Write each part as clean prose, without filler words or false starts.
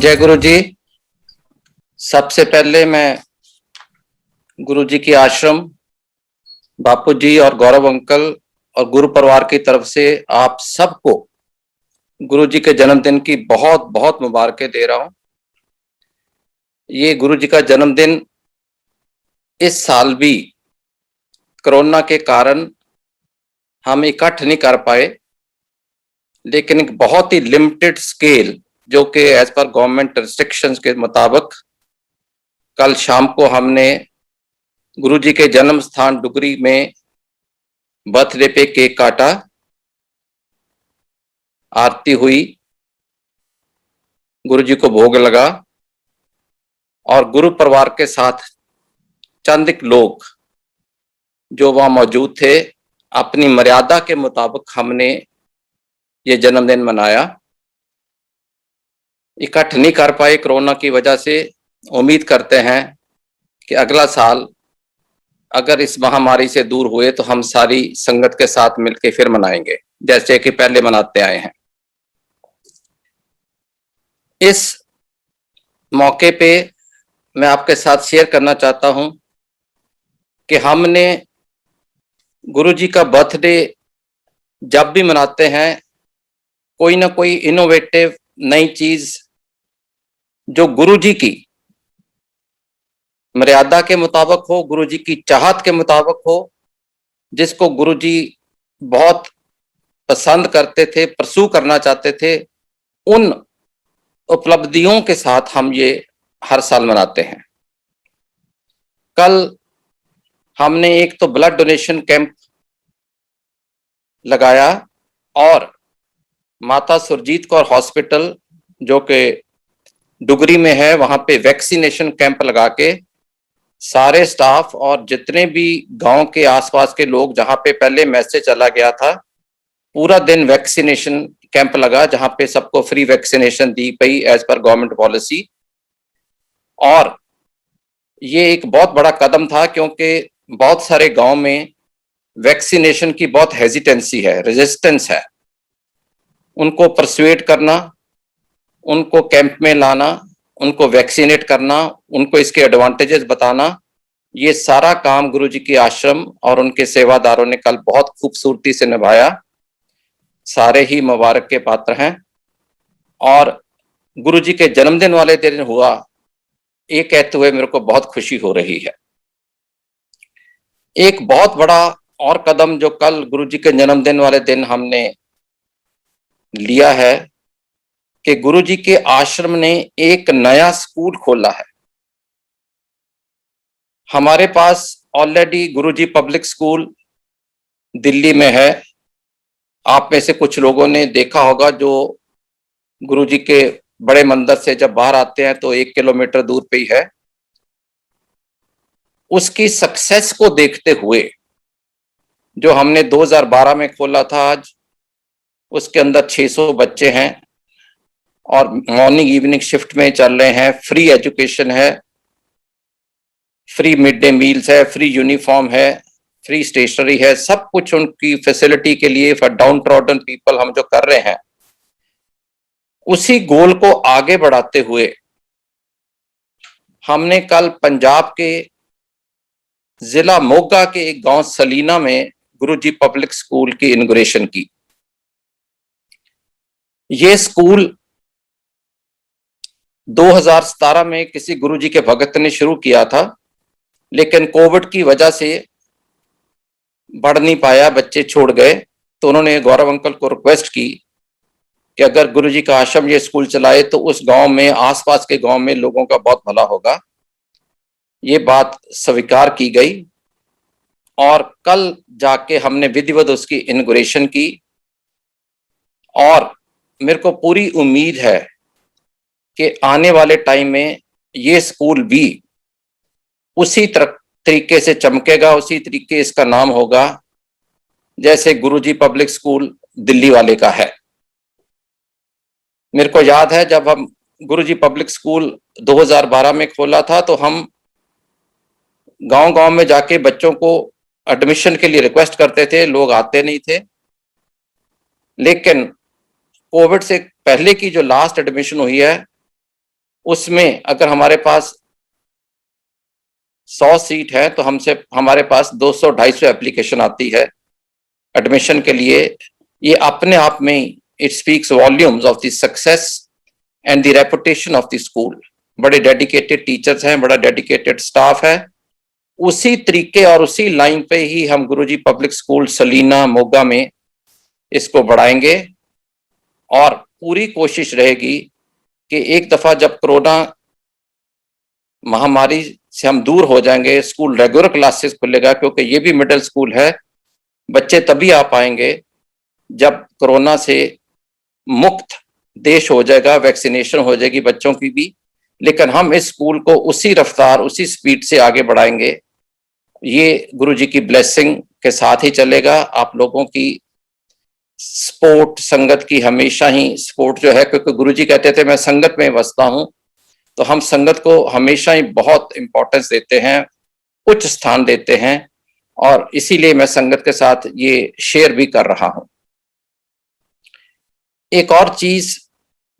जय गुरु जी। सबसे पहले मैं गुरु जी की आश्रम, बापू जी और गौरव अंकल और गुरु परिवार की तरफ से आप सबको गुरु जी के जन्मदिन की बहुत बहुत मुबारकें दे रहा हूं। ये गुरु जी का जन्मदिन इस साल भी कोरोना के कारण हम इकट्ठ नहीं कर पाए, लेकिन एक बहुत ही लिमिटेड स्केल जो कि एज पर गवर्नमेंट रिस्ट्रिक्शंस के मुताबिक कल शाम को हमने गुरु जी के जन्म स्थान डुगरी में बर्थडे पे केक काटा, आरती हुई, गुरु जी को भोग लगा और गुरु परिवार के साथ चंद लोग जो वहां मौजूद थे, अपनी मर्यादा के मुताबिक हमने ये जन्मदिन मनाया। इकट्ठ नहीं कर पाए कोरोना की वजह से। उम्मीद करते हैं कि अगला साल अगर इस महामारी से दूर हुए तो हम सारी संगत के साथ मिलकर फिर मनाएंगे जैसे कि पहले मनाते आए हैं। इस मौके पे मैं आपके साथ शेयर करना चाहता हूं कि हमने गुरु जी का बर्थडे जब भी मनाते हैं, कोई ना कोई इनोवेटिव नई चीज जो गुरु जी की मर्यादा के मुताबिक हो, गुरु जी की चाहत के मुताबिक हो, जिसको गुरु जी बहुत पसंद करते थे, परसू करना चाहते थे, उन उपलब्धियों के साथ हम ये हर साल मनाते हैं। कल हमने एक तो ब्लड डोनेशन कैंप लगाया और माता सुरजीत कौर हॉस्पिटल जो कि डुगरी में है, वहां पे वैक्सीनेशन कैंप लगा के सारे स्टाफ और जितने भी गांव के आसपास के लोग, जहां पे पहले मैसेज चला गया था, पूरा दिन वैक्सीनेशन कैंप लगा जहां पे सबको फ्री वैक्सीनेशन दी गई एज पर गवर्नमेंट पॉलिसी। और ये एक बहुत बड़ा कदम था क्योंकि बहुत सारे गांव में वैक्सीनेशन की बहुत हेजिटेंसी है, रेजिस्टेंस है। उनको परसुएट करना, उनको कैंप में लाना, उनको वैक्सीनेट करना, उनको इसके एडवांटेजेस बताना, ये सारा काम गुरु जी के आश्रम और उनके सेवादारों ने कल बहुत खूबसूरती से निभाया। सारे ही मुबारक के पात्र हैं। और गुरु जी के जन्मदिन वाले दिन हुआ, ये कहते हुए मेरे को बहुत खुशी हो रही है। एक बहुत बड़ा और कदम जो कल गुरु जी के जन्मदिन वाले दिन हमने लिया है कि गुरु जी के आश्रम ने एक नया स्कूल खोला है। हमारे पास ऑलरेडी गुरु जी पब्लिक स्कूल दिल्ली में है। आप में से कुछ लोगों ने देखा होगा, जो गुरु जी के बड़े मंदिर से जब बाहर आते हैं तो 1 किलोमीटर दूर पे ही है। उसकी सक्सेस को देखते हुए जो हमने 2012 में खोला था, आज उसके अंदर 600 बच्चे हैं और मॉर्निंग इवनिंग शिफ्ट में चल रहे हैं। फ्री एजुकेशन है, फ्री मिड डे मील्स है, फ्री यूनिफॉर्म है, फ्री स्टेशनरी है, सब कुछ उनकी फैसिलिटी के लिए फॉर डाउन ट्रॉडन पीपल हम जो कर रहे हैं, उसी गोल को आगे बढ़ाते हुए हमने कल पंजाब के जिला मोगा के एक गांव सलीना में गुरु जी पब्लिक स्कूल की इनॉग्रेशन की। ये स्कूल 2017 में किसी गुरु जी के भगत ने शुरू किया था, लेकिन कोविड की वजह से बढ़ नहीं पाया, बच्चे छोड़ गए। तो उन्होंने गौरव अंकल को रिक्वेस्ट की कि अगर गुरु जी का आश्रम ये स्कूल चलाए तो उस गांव में, आसपास के गांव में लोगों का बहुत भला होगा। ये बात स्वीकार की गई और कल जाके हमने विधिवत उसकी इनॉग्रेशन की। और मेरे को पूरी उम्मीद है कि आने वाले टाइम में ये स्कूल भी उसी तरीके से चमकेगा, उसी तरीके इसका नाम होगा जैसे गुरुजी पब्लिक स्कूल दिल्ली वाले का है। मेरे को याद है जब हम गुरुजी पब्लिक स्कूल 2012 में खोला था तो हम गांव-गांव में जाके बच्चों को एडमिशन के लिए रिक्वेस्ट करते थे, लोग आते नहीं थे। लेकिन कोविड से पहले की जो लास्ट एडमिशन हुई है उसमें अगर हमारे पास 100 सीट है तो हमारे पास 200-250 एप्लीकेशन आती है एडमिशन के लिए। ये अपने आप में it speaks volumes of the success and the reputation of the school. बड़े डेडिकेटेड टीचर्स हैं, बड़ा डेडिकेटेड स्टाफ है। उसी तरीके और उसी लाइन पे ही हम गुरुजी पब्लिक स्कूल सलीना मोगा में इसको बढ़ाएंगे और पूरी कोशिश रहेगी कि एक दफा जब कोरोना महामारी से हम दूर हो जाएंगे, स्कूल रेगुलर क्लासेस खुलेगा, क्योंकि ये भी मिडिल स्कूल है, बच्चे तभी आ पाएंगे जब कोरोना से मुक्त देश हो जाएगा, वैक्सीनेशन हो जाएगी बच्चों की भी। लेकिन हम इस स्कूल को उसी रफ्तार उसी स्पीड से आगे बढ़ाएंगे। ये गुरुजी की ब्लेसिंग के साथ ही चलेगा। आप लोगों की सपोर्ट, संगत की हमेशा ही सपोर्ट जो है, क्योंकि गुरुजी कहते थे मैं संगत में बसता हूं, तो हम संगत को हमेशा ही बहुत इंपॉर्टेंस देते हैं, उच्च स्थान देते हैं, और इसीलिए मैं संगत के साथ ये शेयर भी कर रहा हूं। एक और चीज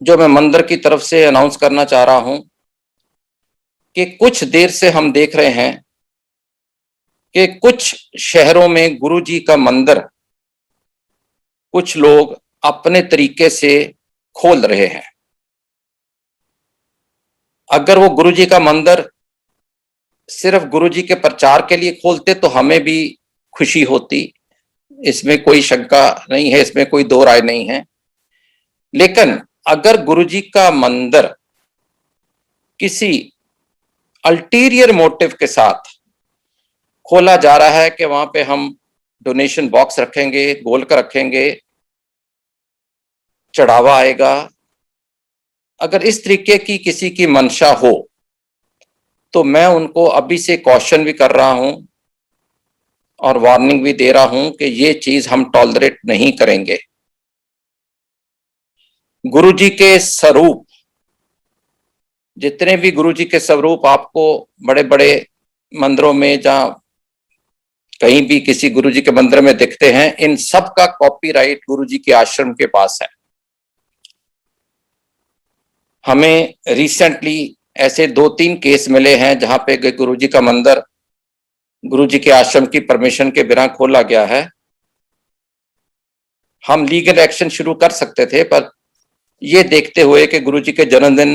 जो मैं मंदिर की तरफ से अनाउंस करना चाह रहा हूं कि कुछ देर से हम देख रहे हैं कि कुछ शहरों में गुरुजी का मंदिर कुछ लोग अपने तरीके से खोल रहे हैं। अगर वो गुरुजी का मंदिर सिर्फ गुरुजी के प्रचार के लिए खोलते तो हमें भी खुशी होती, इसमें कोई शंका नहीं है, इसमें कोई दो राय नहीं है। लेकिन अगर गुरुजी का मंदिर किसी अल्टीरियर मोटिव के साथ खोला जा रहा है कि वहां पे हम डोनेशन बॉक्स रखेंगे, गोलक रखेंगे, चढ़ावा आएगा, अगर इस तरीके की किसी की मंशा हो तो मैं उनको अभी से कॉशन भी कर रहा हूं और वार्निंग भी दे रहा हूं कि ये चीज हम टॉलरेट नहीं करेंगे। गुरुजी के स्वरूप, जितने भी गुरुजी के स्वरूप आपको बड़े बड़े मंदिरों में जहां कहीं भी किसी गुरुजी के मंदिर में दिखते हैं, इन सब का कॉपीराइट गुरुजी के आश्रम के पास है। हमें रिसेंटली ऐसे 2-3 केस मिले हैं जहां पे गुरुजी का मंदिर गुरुजी के आश्रम की परमिशन के बिना खोला गया है। हम लीगल एक्शन शुरू कर सकते थे, पर ये देखते हुए कि गुरुजी के जन्मदिन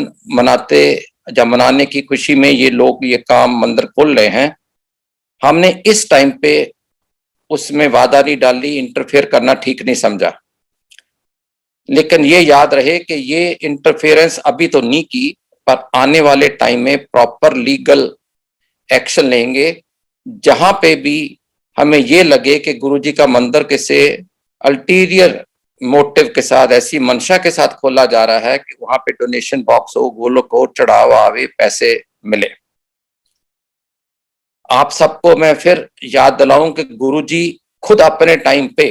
मनाने की खुशी में ये लोग ये काम मंदिर खोल रहे हैं, हमने इस टाइम पे उसमें वादा नहीं डाली, इंटरफेयर करना ठीक नहीं समझा। लेकिन ये याद रहे कि ये इंटरफेरेंस अभी तो नहीं की, पर आने वाले टाइम में प्रॉपर लीगल एक्शन लेंगे। जहां पे भी हमें ये लगे कि गुरुजी का मंदिर किसी अल्टीरियर मोटिव के साथ, ऐसी मंशा के साथ खोला जा रहा है कि वहां पे डोनेशन बॉक्स हो, गोलक हो, चढ़ावा आवे, पैसे मिले। आप सबको मैं फिर याद दिलाऊं कि गुरुजी खुद अपने टाइम पे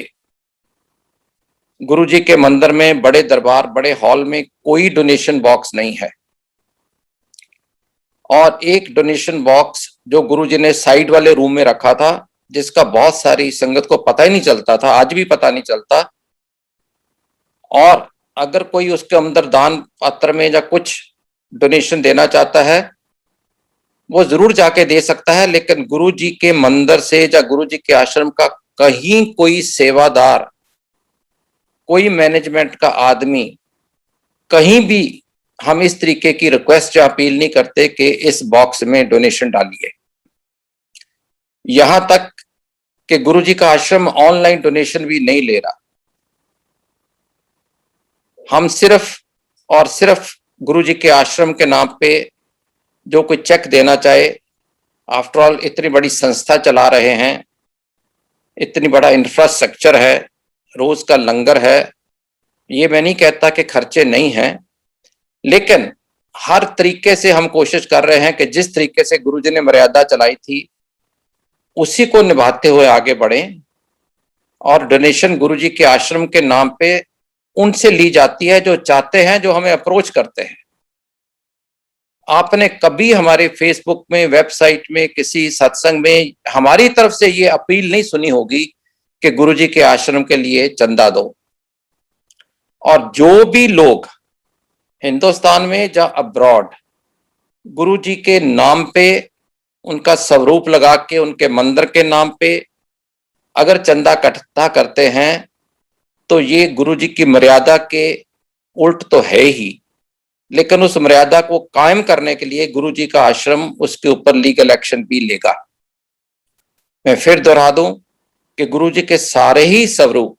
गुरुजी के मंदिर में बड़े दरबार, बड़े हॉल में कोई डोनेशन बॉक्स नहीं है, और एक डोनेशन बॉक्स जो गुरुजी ने साइड वाले रूम में रखा था, जिसका बहुत सारी संगत को पता ही नहीं चलता था, आज भी पता नहीं चलता। और अगर कोई उसके अंदर दान पात्र में या कुछ डोनेशन देना चाहता है वो जरूर जाके दे सकता है, लेकिन गुरुजी के मंदिर से या गुरुजी के आश्रम का कहीं कोई सेवादार, कोई मैनेजमेंट का आदमी, कहीं भी हम इस तरीके की रिक्वेस्ट या अपील नहीं करते कि इस बॉक्स में डोनेशन डालिए। यहां तक कि गुरुजी का आश्रम ऑनलाइन डोनेशन भी नहीं ले रहा। हम सिर्फ और सिर्फ गुरुजी के आश्रम के नाम पे जो कोई चेक देना चाहे, आफ्टर ऑल इतनी बड़ी संस्था चला रहे हैं, इतनी बड़ा इंफ्रास्ट्रक्चर है, रोज का लंगर है, ये मैं नहीं कहता कि खर्चे नहीं हैं, लेकिन हर तरीके से हम कोशिश कर रहे हैं कि जिस तरीके से गुरुजी ने मर्यादा चलाई थी उसी को निभाते हुए आगे बढ़ें। और डोनेशन गुरुजी के आश्रम के नाम पे उनसे ली जाती है जो चाहते हैं, जो हमें अप्रोच करते हैं। आपने कभी हमारे फेसबुक में, वेबसाइट में, किसी सत्संग में हमारी तरफ से ये अपील नहीं सुनी होगी कि गुरुजी के आश्रम के लिए चंदा दो। और जो भी लोग हिंदुस्तान में या अब्रॉड गुरु जी के नाम पे, उनका स्वरूप लगा के, उनके मंदिर के नाम पे अगर चंदा इकट्ठा करते हैं तो ये गुरु जी की मर्यादा के उल्ट तो है ही। लेकिन उस मर्यादा को कायम करने के लिए गुरु जी का आश्रम उसके ऊपर लीगल एक्शन भी लेगा। मैं फिर दोहरा दूं कि गुरु जी के सारे ही स्वरूप,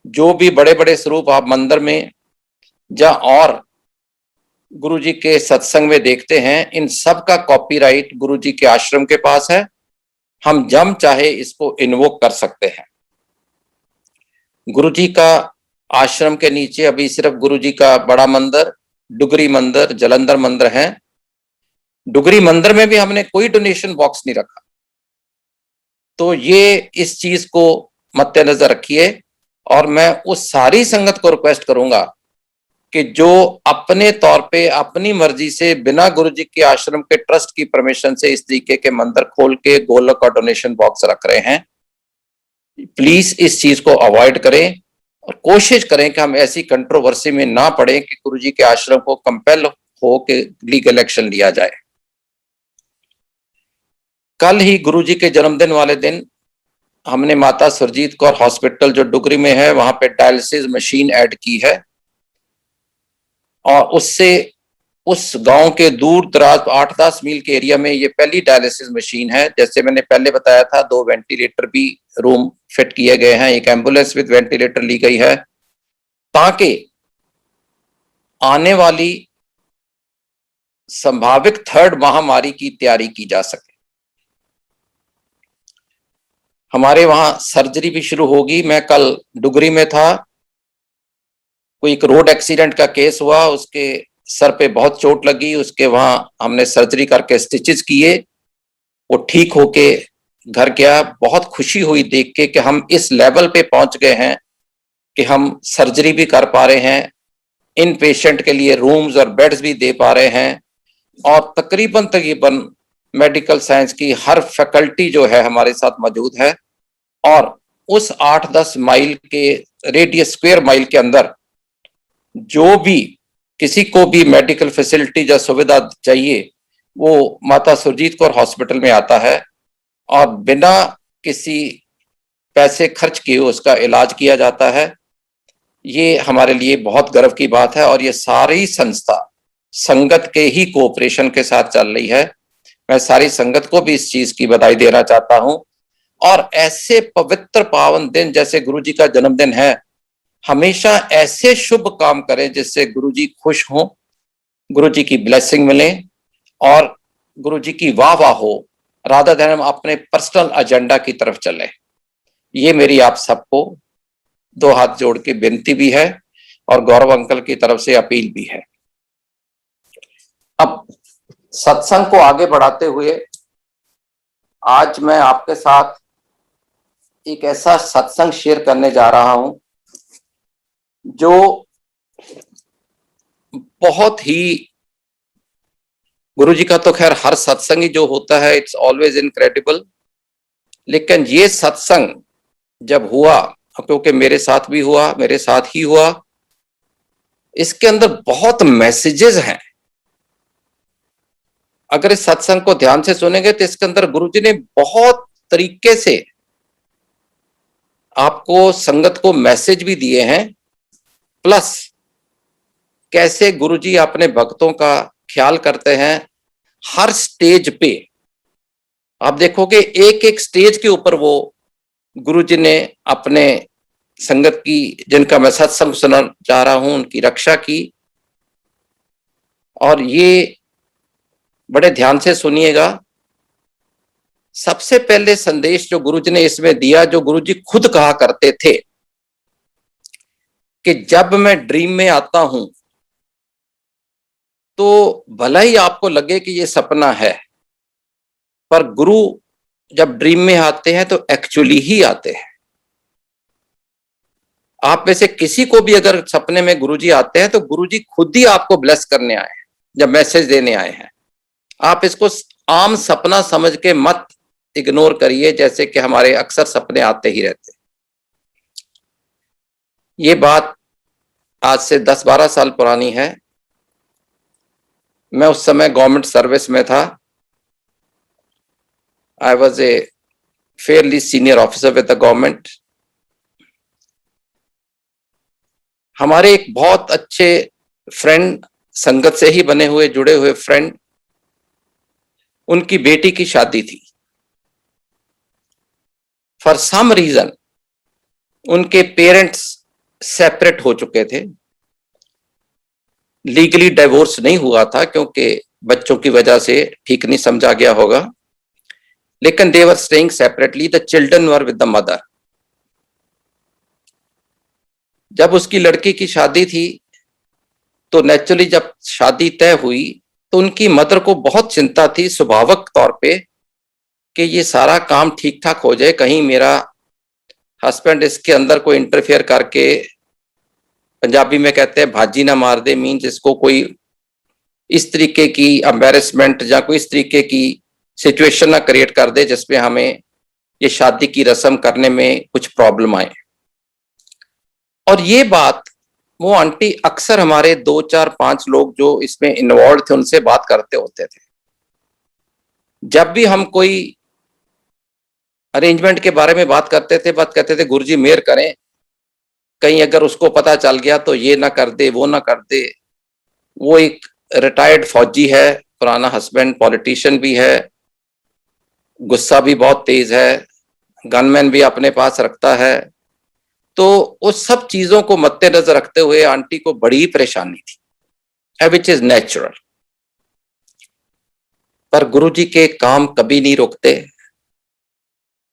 जो भी बड़े बड़े स्वरूप आप मंदिर में या और गुरु जी के सत्संग में देखते हैं, इन सब का कॉपीराइट गुरु जी के आश्रम के पास है। हम जब चाहे इसको इन्वोक कर सकते हैं। गुरु जी का आश्रम के नीचे अभी सिर्फ गुरु जी का बड़ा मंदिर, डुगरी मंदिर, जलंधर मंदिर है। डुगरी मंदिर में भी हमने कोई डोनेशन बॉक्स नहीं रखा। तो ये इस चीज को मद्देनजर रखिए। और मैं उस सारी संगत को रिक्वेस्ट करूंगा कि जो अपने तौर पे अपनी मर्जी से बिना गुरु जी के आश्रम के ट्रस्ट की परमिशन से इस तरीके के मंदिर खोल के गोलक और डोनेशन बॉक्स रख रहे हैं, प्लीज इस चीज को अवॉइड करें और कोशिश करें कि हम ऐसी कंट्रोवर्सी में ना पड़े कि गुरु जी के आश्रम को कंपेल हो के लीगल एक्शन लिया जाए। कल ही गुरु जी के जन्मदिन वाले दिन हमने माता सुरजीत कौर हॉस्पिटल जो डुगरी में है वहां पे डायलिसिस मशीन ऐड की है और उससे उस गांव के दूर दराज 8-10 मील के एरिया में ये पहली डायलिसिस मशीन है। जैसे मैंने पहले बताया था, 2 वेंटिलेटर भी रूम फिट किए गए हैं, एक एम्बुलेंस विद वेंटिलेटर ली गई है ताकि आने वाली संभावित थर्ड महामारी की तैयारी की जा सके। हमारे वहां सर्जरी भी शुरू होगी। मैं कल डुगरी में था, कोई एक रोड एक्सीडेंट का केस हुआ, उसके सर पे बहुत चोट लगी, उसके वहां हमने सर्जरी करके स्टिचेस किए, वो ठीक होके घर गया। बहुत खुशी हुई देख के कि हम इस लेवल पे पहुंच गए हैं कि हम सर्जरी भी कर पा रहे हैं, इन पेशेंट के लिए रूम्स और बेड्स भी दे पा रहे हैं और तकरीबन तकरीबन मेडिकल साइंस की हर फैकल्टी जो है हमारे साथ मौजूद है। और उस 8-10 माइल के रेडियस, स्क्वायर माइल के अंदर जो भी किसी को भी मेडिकल फैसिलिटी या सुविधा चाहिए वो माता सुरजीत कौर हॉस्पिटल में आता है और बिना किसी पैसे खर्च किए उसका इलाज किया जाता है। ये हमारे लिए बहुत गर्व की बात है और ये सारी संस्था संगत के ही कोऑपरेशन के साथ चल रही है। मैं सारी संगत को भी इस चीज की बधाई देना चाहता हूं। और ऐसे पवित्र पावन दिन जैसे गुरु जी का जन्मदिन है, हमेशा ऐसे शुभ काम करें जिससे गुरु जी खुश हों, गुरु जी की ब्लेसिंग मिले और गुरु जी की वाह वाह हो, राधा देन हम अपने पर्सनल एजेंडा की तरफ चले। ये मेरी आप सबको 2 हाथ जोड़ के विनती भी है और गौरव अंकल की तरफ से अपील भी है। अब सत्संग को आगे बढ़ाते हुए आज मैं आपके साथ एक ऐसा सत्संग शेयर करने जा रहा हूं जो बहुत ही, गुरु जी का तो खैर हर सत्संग ही जो होता है इट्स ऑलवेज इनक्रेडिबल, लेकिन ये सत्संग जब हुआ, क्योंकि मेरे साथ भी हुआ, मेरे साथ ही हुआ, इसके अंदर बहुत मैसेजेस हैं। अगर इस सत्संग को ध्यान से सुनेंगे तो इसके अंदर गुरु जी ने बहुत तरीके से आपको संगत को मैसेज भी दिए हैं, प्लस कैसे गुरु जी अपने भक्तों का ख्याल करते हैं हर स्टेज पे। आप देखोगे एक एक स्टेज के ऊपर वो गुरु जी ने अपने संगत की, जिनका मैं सत्संग सुना चाह रहा हूं, उनकी रक्षा की। और ये बड़े ध्यान से सुनिएगा। सबसे पहले संदेश जो गुरु जी ने इसमें दिया, जो गुरु जी खुद कहा करते थे कि जब मैं ड्रीम में आता हूं तो भला ही आपको लगे कि ये सपना है, पर गुरु जब ड्रीम में आते हैं तो एक्चुअली ही आते हैं। आप में से किसी को भी अगर सपने में गुरुजी आते हैं तो गुरुजी खुद ही आपको ब्लेस करने आए हैं, जब मैसेज देने आए हैं। आप इसको आम सपना समझ के मत इग्नोर करिए, जैसे कि हमारे अक्सर सपने आते ही रहते हैं। ये बात आज से 10-12 साल पुरानी है। मैं उस समय गवर्नमेंट सर्विस में था। I was a Fairlie senior officer with the government. हमारे एक बहुत अच्छे फ्रेंड, संगत से ही बने हुए जुड़े हुए फ्रेंड, उनकी बेटी की शादी थी। फॉर सम रीजन उनके पेरेंट्स सेपरेट हो चुके थे। लीगली डिवोर्स नहीं हुआ था क्योंकि बच्चों की वजह से ठीक नहीं समझा गया होगा, लेकिन they were staying separately. The children were with the mother. जब उसकी लड़की की शादी थी तो नेचुरली जब शादी तय हुई तो उनकी मदर को बहुत चिंता थी स्वाभाविक तौर पे कि ये सारा काम ठीक ठाक हो जाए, कहीं मेरा हस्बैंड इसके अंदर कोई इंटरफेयर करके, पंजाबी में कहते हैं भाजी ना मार दे, मीन जिसको कोई इस तरीके की एम्बेरसमेंट या कोई इस तरीके की सिचुएशन ना क्रिएट कर दे जिसमें हमें ये शादी की रस्म करने में कुछ प्रॉब्लम आए। और ये बात वो आंटी अक्सर हमारे 2 4 5 लोग जो इसमें इन्वॉल्व थे उनसे बात करते होते थे। जब भी हम कोई अरेंजमेंट के बारे में बात करते थे, बात कहते थे गुरुजी मेहर करें, कहीं अगर उसको पता चल गया तो ये ना कर दे, वो ना कर दे। वो एक रिटायर्ड फौजी है, पुराना हस्बैंड पॉलिटिशियन भी है, गुस्सा भी बहुत तेज है, गनमैन भी अपने पास रखता है। तो उस सब चीजों को मद्देनजर रखते हुए आंटी को बड़ी परेशानी थी, विच इज नेचुरल। पर गुरुजी के काम कभी नहीं रुकते,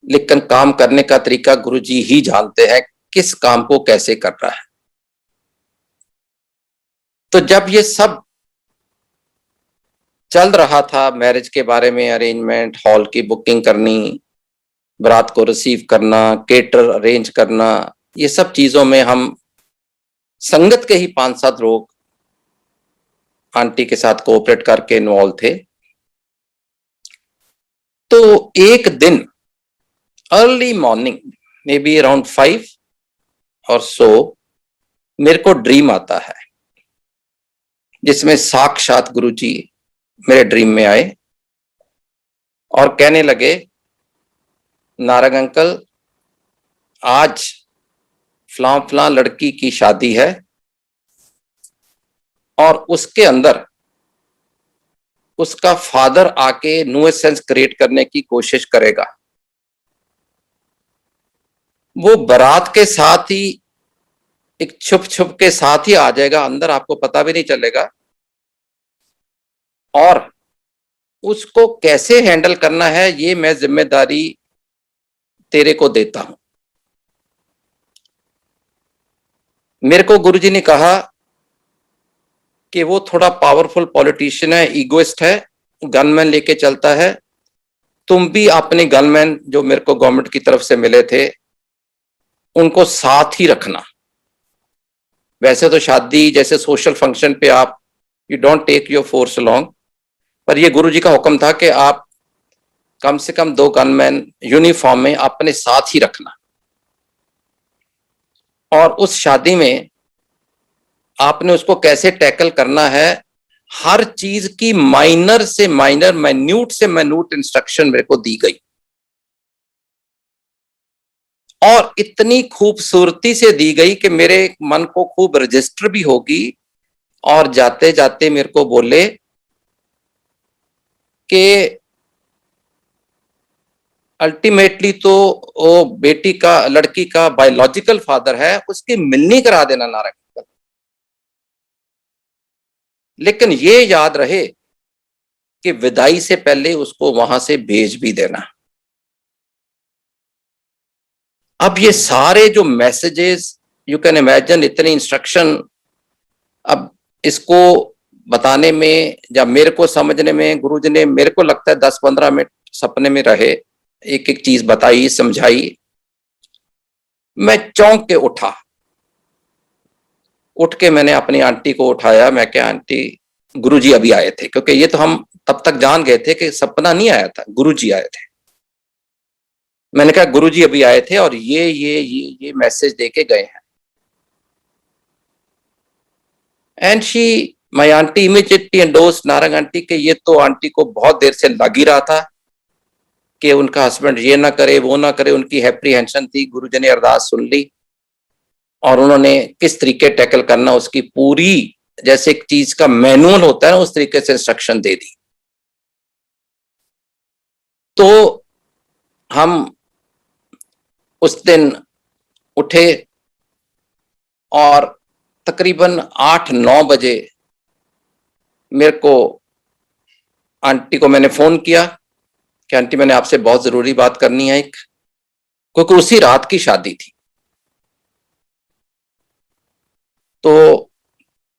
लेकिन काम करने का तरीका गुरुजी ही जानते हैं किस काम को कैसे करना है। तो जब ये सब चल रहा था, मैरिज के बारे में अरेंजमेंट, हॉल की बुकिंग करनी, बारात को रिसीव करना, केटर अरेंज करना, ये सब चीजों में हम संगत के ही 5-7 लोग आंटी के साथ कोऑपरेट करके इन्वॉल्व थे। तो एक दिन early morning, may be around 5 और सो, मेरे को ड्रीम आता है जिसमें साक्षात गुरुजी मेरे ड्रीम में आए और कहने लगे, नारंग अंकल आज फलां फलां लड़की की शादी है और उसके अंदर उसका फादर आके न्यूसेंस क्रिएट करने की कोशिश करेगा। वो बारात के साथ ही एक छुप छुप के साथ ही आ जाएगा अंदर, आपको पता भी नहीं चलेगा। और उसको कैसे हैंडल करना है ये मैं जिम्मेदारी तेरे को देता हूं। मेरे को गुरुजी ने कहा कि वो थोड़ा पावरफुल पॉलिटिशियन है, ईगोइस्ट है, गनमैन लेके चलता है। तुम भी अपने गनमैन जो मेरे को गवर्नमेंट की तरफ से मिले थे उनको साथ ही रखना। वैसे तो शादी जैसे सोशल फंक्शन पे आप you don't take your force along, पर ये गुरुजी का हुक्म था कि आप कम से कम 2 गनमैन यूनिफॉर्म में अपने साथ ही रखना। और उस शादी में आपने उसको कैसे टैकल करना है, हर चीज की माइनर से माइनर, माइन्यूट से माइन्यूट इंस्ट्रक्शन मेरे को दी गई। और इतनी खूबसूरती से दी गई कि मेरे मन को खूब रजिस्टर भी होगी। और जाते जाते मेरे को बोले कि अल्टीमेटली तो वो बेटी का, लड़की का बायोलॉजिकल फादर है, उसकी मिलनी करा देना नारंग, लेकिन ये याद रहे कि विदाई से पहले उसको वहां से भेज भी देना। अब ये सारे जो मैसेजेस, यू कैन इमेजिन, इतने इंस्ट्रक्शन, अब इसको बताने में या मेरे को समझने में गुरुजी ने, मेरे को लगता है 10-15 मिनट सपने में रहे, एक एक चीज बताई, समझाई। मैं चौंक के उठा। उठ के मैंने अपनी आंटी को उठाया। मैं क्या आंटी, गुरुजी अभी आए थे, क्योंकि ये तो हम तब तक जान गए थे कि सपना नहीं आया था, गुरुजी आए थे। मैंने कहा गुरुजी अभी आए थे और ये मैसेज देके गए हैं। And she my aunty immediately endorse Narang aunty के ये तो आंटी को बहुत देर से लग ही रहा था कि उनका हस्बैंड ये ना करे वो ना करे, उनकी एप्रीहेंशन थी। गुरुजी ने अरदास सुन ली और उन्होंने किस तरीके टैकल करना उसकी पूरी, जैसे एक चीज का मैनुअल होता है ना, उस तरीके से इंस्ट्रक्शन दे दी। तो हम उस दिन उठे और तकरीबन 8-9 बजे मेरे को आंटी को मैंने फोन किया कि आंटी मैंने आपसे बहुत जरूरी बात करनी है एक, क्योंकि उसी रात की शादी थी। तो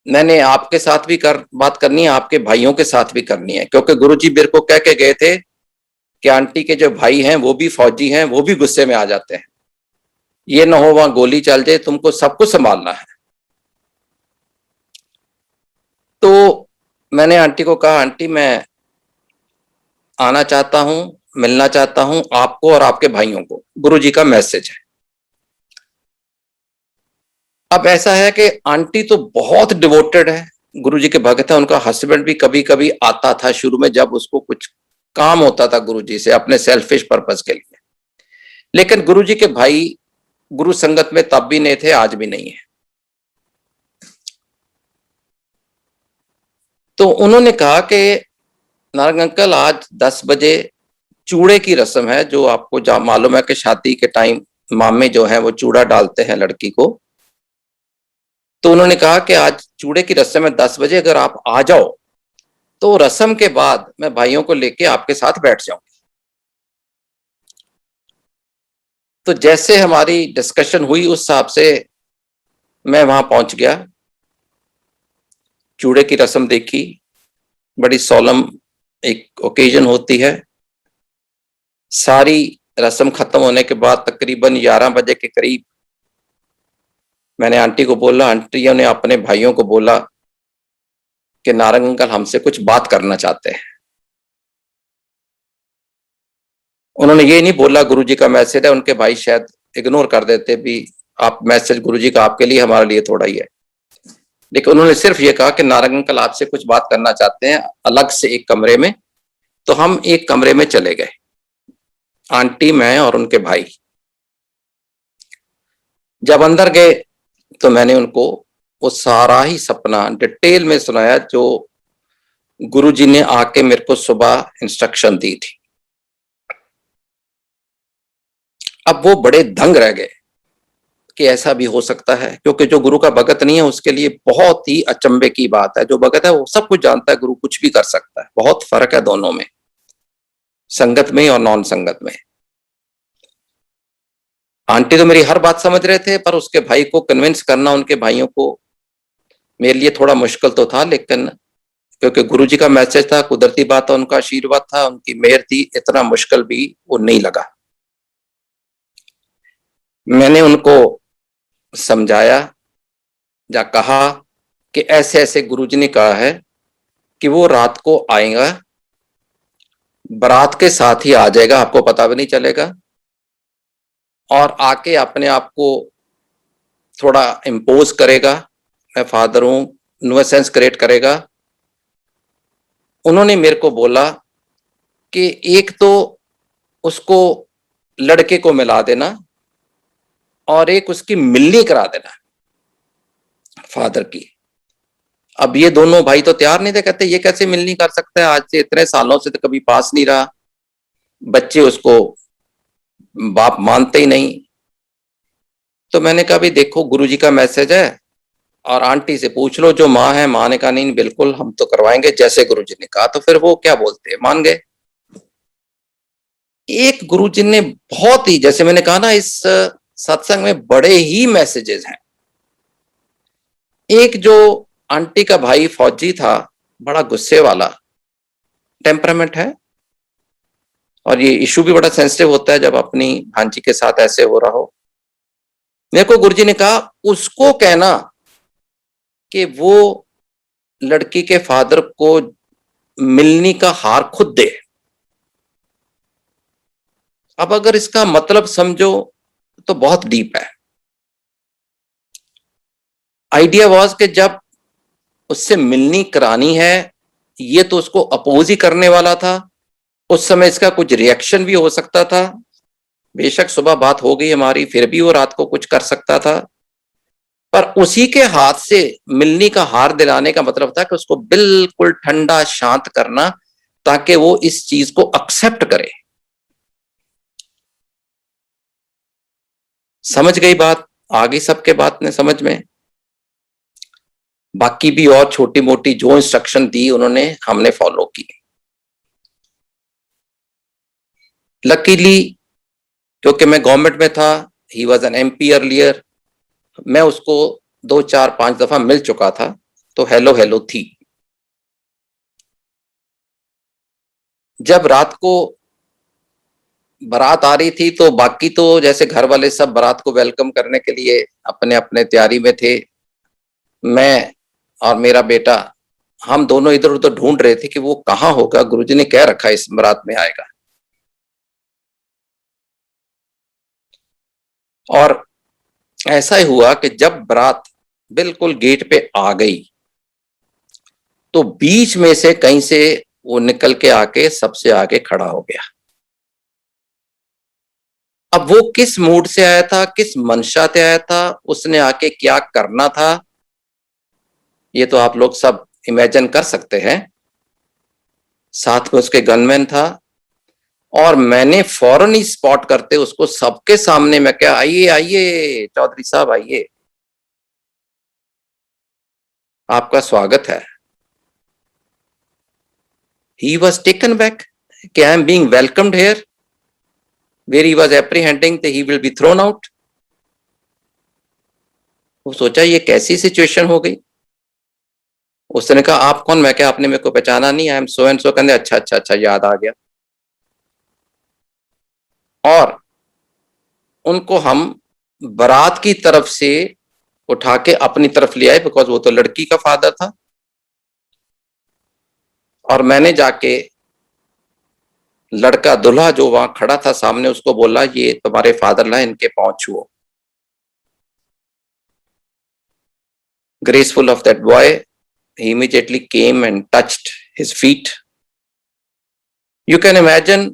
मैंने आपके साथ भी बात करनी है, आपके भाइयों के साथ भी करनी है, क्योंकि गुरुजी मेरे को कह के गए थे कि आंटी के जो भाई हैं वो भी फौजी हैं, वो भी गुस्से में आ जाते हैं, ये ना हो वहां गोली चल जाए, तुमको सब कुछ संभालना है। तो मैंने आंटी को कहा, आंटी मैं आना चाहता हूं, मिलना चाहता हूं आपको और आपके भाइयों को, गुरुजी का मैसेज है। अब ऐसा है कि आंटी तो बहुत डिवोटेड है, गुरुजी के भक्त है। उनका हस्बैंड भी कभी कभी आता था शुरू में, जब उसको कुछ काम होता था गुरुजी से अपने सेल्फिश पर्पस के लिए। लेकिन गुरुजी के भाई गुरु संगत में तब भी नहीं थे, आज भी नहीं है। तो उन्होंने कहा कि नारंग अंकल आज 10 बजे चूड़े की रस्म है, जो आपको मालूम है कि शादी के टाइम मामे जो है वो चूड़ा डालते हैं लड़की को। तो उन्होंने कहा कि आज चूड़े की रस्म है 10 बजे, अगर आप आ जाओ तो रस्म के बाद मैं भाइयों को लेके आपके साथ बैठ जाऊंगी। तो जैसे हमारी डिस्कशन हुई उस हिसाब से मैं वहां पहुंच गया, चूड़े की रस्म देखी, बड़ी सोलम एक ओकेजन होती है। सारी रस्म खत्म होने के बाद तकरीबन 11 बजे के करीब मैंने आंटी को बोला, आंटियों ने अपने भाइयों को बोला कि नारंग अंकल हमसे कुछ बात करना चाहते हैं। उन्होंने ये नहीं बोला गुरुजी का मैसेज है, उनके भाई शायद इग्नोर कर देते भी, आप मैसेज गुरुजी का आपके लिए हमारे लिए थोड़ा ही है। लेकिन उन्होंने सिर्फ ये कहा कि नारंग अंकल आपसे कुछ बात करना चाहते हैं अलग से एक कमरे में। तो हम एक कमरे में चले गए, आंटी, मैं और उनके भाई। जब अंदर गए तो मैंने उनको वो सारा ही सपना डिटेल में सुनाया जो गुरुजी ने आके मेरे को सुबह इंस्ट्रक्शन दी थी। अब वो बड़े दंग रह गए कि ऐसा भी हो सकता है, क्योंकि जो गुरु का भगत नहीं है उसके लिए बहुत ही अचंभे की बात है। जो भगत है वो सब कुछ जानता है, गुरु कुछ भी कर सकता है। बहुत फर्क है दोनों में, संगत में और नॉन संगत में। आंटी तो मेरी हर बात समझ रहे थे, पर उसके भाई को कन्विंस करना, उनके भाइयों को, मेरे लिए थोड़ा मुश्किल तो था। लेकिन क्योंकि गुरुजी का मैसेज था, कुदरती बात था, उनका आशीर्वाद था, उनकी मेहर थी, इतना मुश्किल भी वो नहीं लगा। मैंने उनको समझाया या कहा कि ऐसे ऐसे गुरुजी ने कहा है कि वो रात को आएगा, बारात के साथ ही आ जाएगा, आपको पता भी नहीं चलेगा, और आके अपने आप को थोड़ा इम्पोज करेगा, मैं फादर हूं, न्यूसेंस क्रिएट करेगा। उन्होंने मेरे को बोला कि एक तो उसको लड़के को मिला देना और एक उसकी मिलनी करा देना फादर की। अब ये दोनों भाई तो तैयार नहीं थे, कहते ये कैसे मिलनी कर सकता है, आज से इतने सालों से तो कभी पास नहीं रहा, बच्चे उसको बाप मानते ही नहीं। तो मैंने कहा भी देखो गुरुजी का मैसेज है और आंटी से पूछ लो, जो माँ है, माँ ने कहा नहीं बिल्कुल हम तो करवाएंगे जैसे गुरुजी ने कहा। तो फिर वो क्या बोलते, मान गए। एक गुरुजी ने बहुत ही, जैसे मैंने कहा ना, इस सत्संग में बड़े ही मैसेजेस हैं। एक जो आंटी का भाई फौजी था, बड़ा गुस्से वाला टेम्परामेंट है, और ये इशू भी बड़ा सेंसिटिव होता है जब अपनी भांजी के साथ ऐसे हो रहा हो। मेरे को गुरुजी ने कहा उसको कहना कि वो लड़की के फादर को मिलनी का हार खुद दे। अब अगर इसका मतलब समझो तो बहुत डीप है। आइडिया वाज कि जब उससे मिलनी करानी है, ये तो उसको अपोज ही करने वाला था। उस समय इसका कुछ रिएक्शन भी हो सकता था। बेशक सुबह बात हो गई हमारी, फिर भी वो रात को कुछ कर सकता था। पर उसी के हाथ से मिलनी का हार दिलाने का मतलब था कि उसको बिल्कुल ठंडा शांत करना, ताकि वो इस चीज को एक्सेप्ट करे। समझ गई बात? आ गई सबके बात ने समझ में? बाकी भी और छोटी मोटी जो इंस्ट्रक्शन दी उन्होंने, हमने फॉलो की। लकीली क्योंकि मैं गवर्नमेंट में था, he was an MP earlier, मैं उसको 2 4 5 दफा मिल चुका था, तो हेलो हेलो थी। जब रात को बारात आ रही थी तो बाकी तो जैसे घर वाले सब बारात को वेलकम करने के लिए अपने अपने तैयारी में थे। मैं और मेरा बेटा, हम दोनों इधर उधर ढूंढ रहे थे कि वो कहाँ होगा, गुरुजी ने कह रखा है इस बारात में आएगा। और ऐसा ही हुआ कि जब बारात बिल्कुल गेट पे आ गई तो बीच में से कहीं से वो निकल के आके सबसे आगे खड़ा हो गया। अब वो किस मूड से आया था, किस मंशा से आया था, उसने आके क्या करना था, ये तो आप लोग सब इमेजिन कर सकते हैं। साथ में उसके गनमैन था, और मैंने फौरन ही स्पॉट करते उसको सबके सामने मैं क्या, आइए आइए चौधरी साहब आइए, आपका स्वागत है। ही वॉज टेकन बैक कि I am being welcomed here, where he was apprehending that he will be thrown out. वो सोचा ये कैसी सिचुएशन हो गई। उसने कहा आप कौन? मैं क्या, आपने मेरे को पहचाना नहीं? I am so and so. कहने अच्छा अच्छा अच्छा, याद आ गया। और उनको हम बारात की तरफ से उठा के अपनी तरफ ले आए, बिकॉज वो तो लड़की का फादर था। और मैंने जाके लड़का दूल्हा जो वहां खड़ा था सामने, उसको बोला ये तुम्हारे फादर ला, इनके पांव छुओ। Graceful of that boy, he immediately came and touched his feet. You can imagine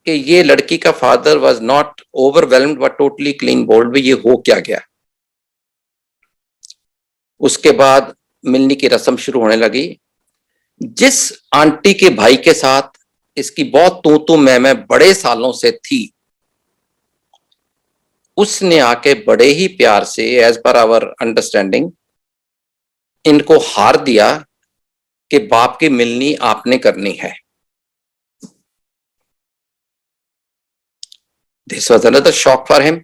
कि ये लड़की का father was not overwhelmed but totally clean bowled भी, ये हो क्या गया। उसके बाद मिलनी की रस्म शुरू होने लगी। जिस आंटी के भाई के साथ इसकी बहुत तू मैं बड़े सालों से थी, उसने आके बड़े ही प्यार से, एज पर आवर अंडरस्टैंडिंग, इनको हार दिया कि बाप की मिलनी आपने करनी है। This was another shock for him.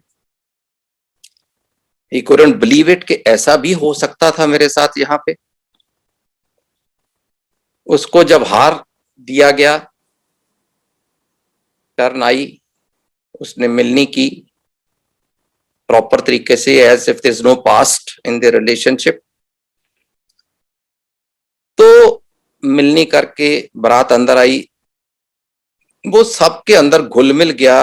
He couldn't believe it कि ऐसा भी हो सकता था मेरे साथ यहाँ पे। उसको जब हार दिया गया, टर्न आई, उसने मिलनी की प्रॉपर तरीके से, as if there is no past in the relationship. तो मिलनी करके बारात अंदर आई, वो सबके अंदर घुल मिल गया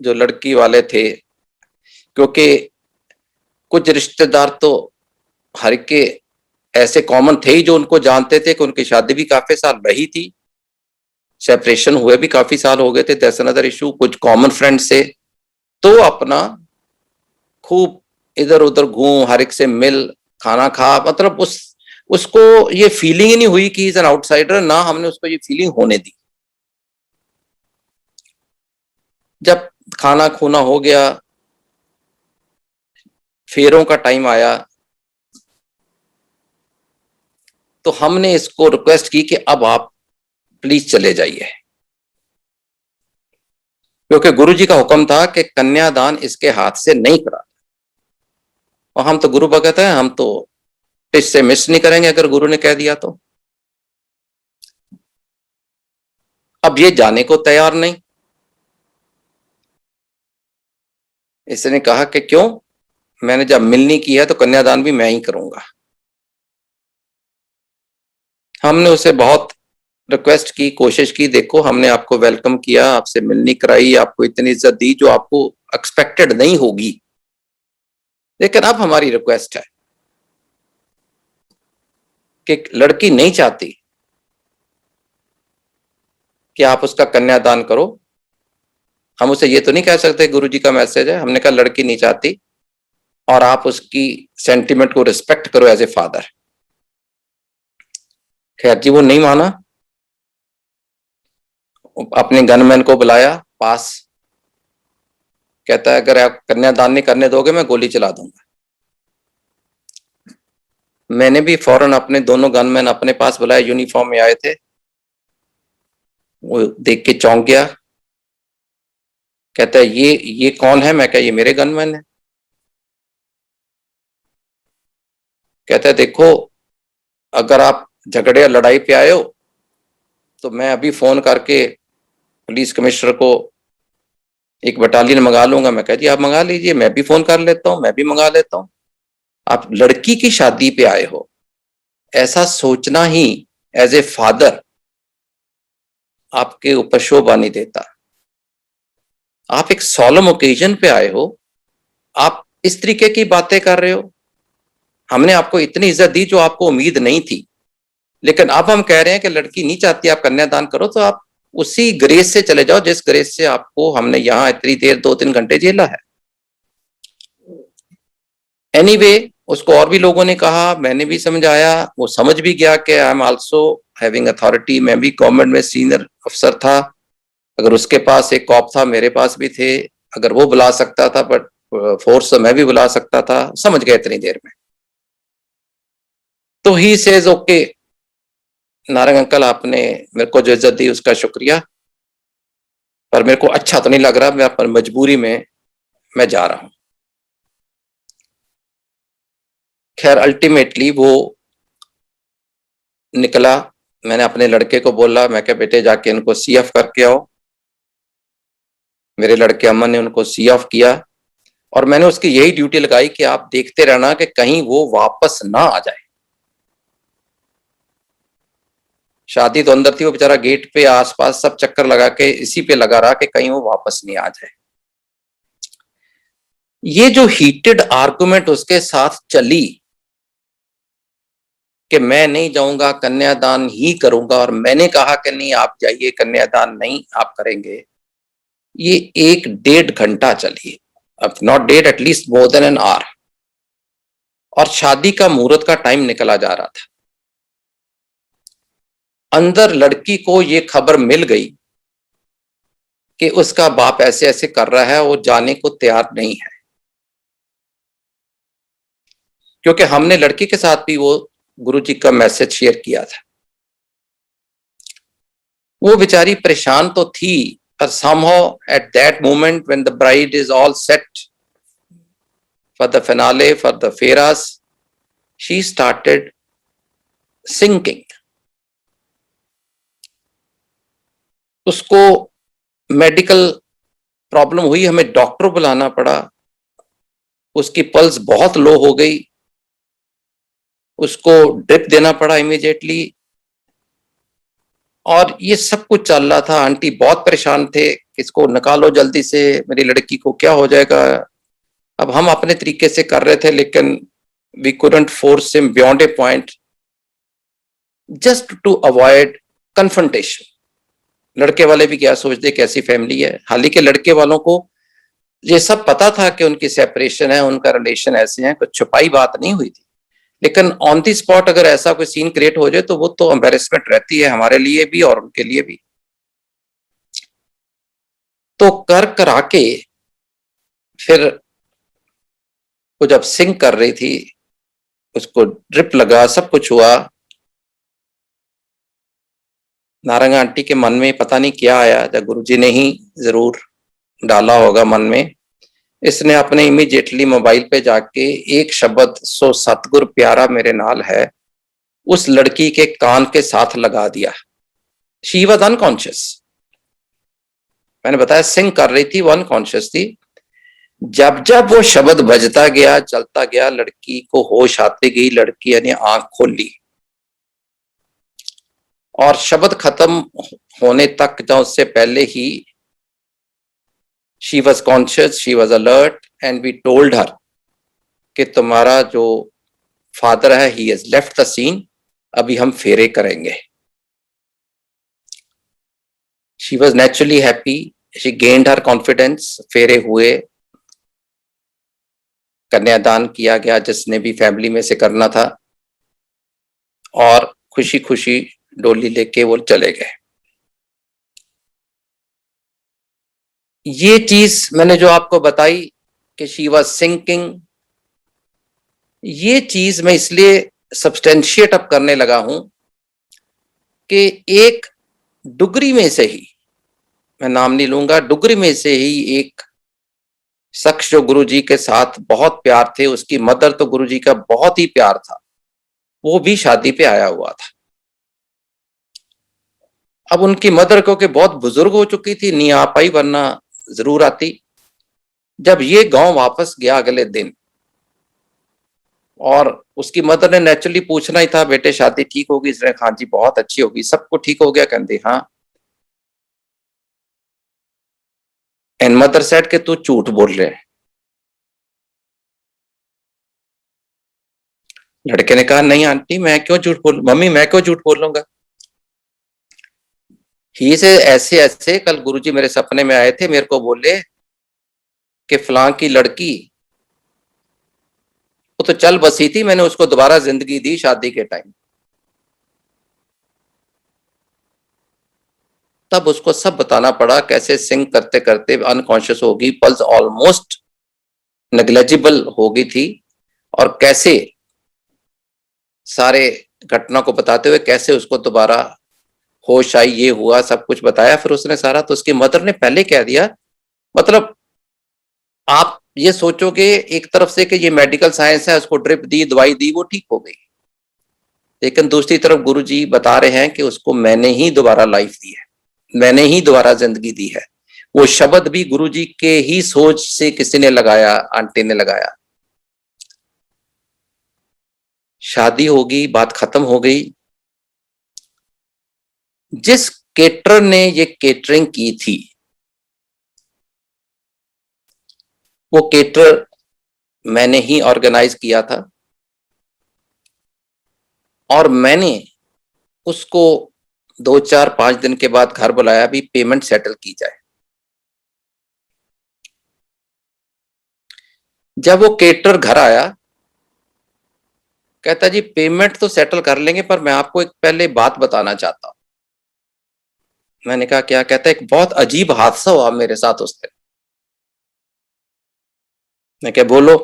जो लड़की वाले थे, क्योंकि कुछ रिश्तेदार तो हर के ऐसे कॉमन थे ही जो उनको जानते थे कि उनकी शादी भी काफी साल रही थी, सेपरेशन हुए भी काफी साल हो गए थे, दैट्स अनदर इशू। कुछ कॉमन फ्रेंड्स से, तो अपना खूब इधर उधर घूम, हर एक से मिल, खाना खा, मतलब उसको ये फीलिंग ही नहीं हुई कि इज एन आउटसाइडर, ना हमने उसको ये फीलिंग होने दी। जब खाना खूना हो गया, फेरों का टाइम आया, तो हमने इसको रिक्वेस्ट की कि अब आप प्लीज चले जाइए, क्योंकि गुरुजी का हुक्म था कि कन्यादान इसके हाथ से नहीं करा। और हम तो गुरु भगत हैं, हम तो इससे मिस नहीं करेंगे अगर गुरु ने कह दिया तो। अब ये जाने को तैयार नहीं। इसने कहा कि क्यों, मैंने जब मिलनी की है तो कन्यादान भी मैं ही करूंगा। हमने उसे बहुत रिक्वेस्ट की, कोशिश की, देखो हमने आपको वेलकम किया, आपसे मिलनी कराई, आपको इतनी इज्जत दी जो आपको एक्सपेक्टेड नहीं होगी, लेकिन अब हमारी रिक्वेस्ट है कि लड़की नहीं चाहती कि आप उसका कन्यादान करो, हम उसे ये तो नहीं कह सकते गुरुजी का मैसेज है, हमने कहा लड़की नहीं चाहती और आप उसकी सेंटिमेंट को रिस्पेक्ट करो एज ए फादर। खैर जी वो नहीं माना, अपने गनमैन को बुलाया पास, कहता है अगर आप कन्यादान नहीं करने दोगे मैं गोली चला दूंगा। मैंने भी फौरन अपने दोनों गनमैन अपने पास बुलाए, यूनिफॉर्म में आए थे, वो देख के चौंक गया, कहता है ये कौन है? मैं कहा ये मेरे गनमैन है। कहता है देखो अगर आप झगड़े या लड़ाई पे आए हो तो मैं अभी फोन करके पुलिस कमिश्नर को एक बटालियन मंगा लूंगा। मैं कहा जी आप मंगा लीजिए, मैं भी फोन कर लेता हूं, मैं भी मंगा लेता हूं, आप लड़की की शादी पे आए हो, ऐसा सोचना ही एज ए फादर आपके ऊपर शोभा नहीं देता। आप एक सॉलम ओकेजन पे आए हो, आप इस तरीके की बातें कर रहे हो। हमने आपको इतनी इज्जत दी जो आपको उम्मीद नहीं थी, लेकिन अब हम कह रहे हैं कि लड़की नहीं चाहती आप कन्यादान करो, तो आप उसी ग्रेस से चले जाओ जिस ग्रेस से आपको हमने यहां इतनी देर 2-3 घंटे झेला है। एनीवे, उसको और भी लोगों ने कहा, मैंने भी समझाया, वो समझ भी गया कि I am also having authority, मैं भी गवर्नमेंट में सीनियर अफसर था, अगर उसके पास एक कॉप था मेरे पास भी थे, अगर वो बुला सकता था बट फोर्स तो मैं भी बुला सकता था, समझ गए इतनी देर में। तो he says okay Narang uncle, आपने मेरे को जो इज्जत दी उसका शुक्रिया, पर मेरे को अच्छा तो नहीं लग रहा, मैं पर मजबूरी में मैं जा रहा हूं। खैर अल्टीमेटली वो निकला। मैंने अपने लड़के को बोला, मैं क्या बेटे जाके इनको सी ऑफ करके आओ। मेरे लड़के अमन ने उनको सी ऑफ किया और मैंने उसकी यही ड्यूटी लगाई कि आप देखते रहना कि कहीं वो वापस ना आ जाए। शादी तो अंदर थी, वो बेचारा गेट पे आसपास सब चक्कर लगा के इसी पे लगा रहा कि कहीं वो वापस नहीं आ जाए। ये जो हीटेड आर्गुमेंट उसके साथ चली कि मैं नहीं जाऊंगा, कन्यादान ही करूंगा, और मैंने कहा कि नहीं आप जाइए, कन्यादान नहीं आप करेंगे, ये 1-1.5 घंटा चली, अब not that at least more than an hour, और शादी का मुहूर्त का टाइम निकला जा रहा था। अंदर लड़की को ये खबर मिल गई कि उसका बाप ऐसे ऐसे कर रहा है, वो जाने को तैयार नहीं है, क्योंकि हमने लड़की के साथ भी वो गुरुजी का मैसेज शेयर किया था। वो बेचारी परेशान तो थी, पर somehow at that moment when the bride is all set for the finale, for the feras, she started sinking. उसको मेडिकल प्रॉब्लम हुई, हमें डॉक्टर बुलाना पड़ा, उसकी पल्स बहुत लो हो गई, उसको ड्रिप देना पड़ा इमीडिएटली, और ये सब कुछ चल रहा था। आंटी बहुत परेशान थे, इसको निकालो जल्दी से, मेरी लड़की को क्या हो जाएगा। अब हम अपने तरीके से कर रहे थे, लेकिन we couldn't force him beyond a point, just to avoid confrontation. लड़के वाले भी क्या सोचते कैसी फैमिली है, हालांकि लड़के वालों को ये सब पता था कि उनकी सेपरेशन है, उनका रिलेशन ऐसे है, कुछ छुपाई बात नहीं हुई थी, लेकिन ऑन द स्पॉट अगर ऐसा कोई सीन क्रिएट हो जाए तो वो तो एम्बैरेसमेंट रहती है हमारे लिए भी और उनके लिए भी। तो कर करा के फिर वो जब सिंक कर रही थी, उसको ड्रिप लगा, सब कुछ हुआ, नारंगा आंटी के मन में पता नहीं क्या आया, जब गुरुजी ने ही जरूर डाला होगा मन में, इसने अपने इमीडिएटली मोबाइल पे जाके एक शब्द सो सतगुर प्यारा मेरे नाल है उस लड़की के कान के साथ लगा दिया। शी वाज अनकॉन्शियस, मैंने बताया सिंग कर रही थी, वो अनकॉन्शियस थी। जब जब वो शब्द बजता गया, चलता गया, लड़की को होश आती गई, लड़की ने आंख खोली और शब्द खत्म होने तक या उससे पहले ही she was conscious, she was alert, and we told her कि तुम्हारा जो फादर है he has left the scene, अभी हम फेरे करेंगे। She was naturally happy, she gained her confidence. फेरे हुए, कन्यादान किया गया जिसने भी फैमिली में से करना था, और खुशी खुशी डोली लेके वो चले गए। ये चीज मैंने जो आपको बताई कि शी वॉज सिंकिंग, ये चीज मैं इसलिए सब्सटेंशिएट अप करने लगा हूं कि एक डुगरी में से ही, मैं नाम नहीं लूंगा, डुगरी में से ही एक शख्स जो गुरुजी के साथ बहुत प्यार थे, उसकी मदर तो गुरुजी का बहुत ही प्यार था, वो भी शादी पे आया हुआ था। अब उनकी मदर को कि बहुत बुजुर्ग हो चुकी थी, नहीं आ पाई, वरना जरूर आती। जब ये गांव वापस गया अगले दिन, और उसकी मदर ने नेचुरली पूछना ही था, बेटे शादी ठीक होगी? इसने कहा हाँ जी बहुत अच्छी होगी। सब कुछ ठीक हो गया? कहते हाँ। एंड मदर सेड कि तू झूठ बोल रहे है। लड़के ने कहा नहीं आंटी, मैं क्यों झूठ बोल, मम्मी मैं क्यों झूठ बोलूंगा। ही से ऐसे ऐसे कल गुरुजी मेरे सपने में आए थे, मेरे को बोले कि फलां की लड़की वो तो चल बसी थी, मैंने उसको दोबारा जिंदगी दी शादी के टाइम। तब उसको सब बताना पड़ा, कैसे सिंग करते करते अनकॉन्शियस होगी, पल्स ऑलमोस्ट नेग्लेजिबल हो गई थी, और कैसे सारे घटना को बताते हुए कैसे उसको दोबारा होश आई, ये हुआ, सब कुछ बताया फिर उसने सारा। तो उसकी मदर ने पहले कह दिया, मतलब आप ये सोचोगे एक तरफ से कि ये मेडिकल साइंस है, उसको ड्रिप दी, दवाई दी, वो ठीक हो गई, लेकिन दूसरी तरफ गुरुजी बता रहे हैं कि उसको मैंने ही दोबारा लाइफ दी है, मैंने ही दोबारा जिंदगी दी है। वो शब्द भी गुरुजी के ही सोच से किसी ने लगाया, आंटी ने लगाया। शादी होगी, बात खत्म हो गई। जिस केटर ने ये केटरिंग की थी, वो केटर मैंने ही ऑर्गेनाइज किया था, और मैंने उसको 2 4 5 दिन के बाद घर बुलाया, भी पेमेंट सेटल की जाए। जब वो केटर घर आया, कहता जी पेमेंट तो सेटल कर लेंगे, पर मैं आपको एक पहले बात बताना चाहता हूं। मैंने कहा क्या? कहता एक बहुत अजीब हादसा हुआ मेरे साथ उस दिन। मैं क्या? बोलो।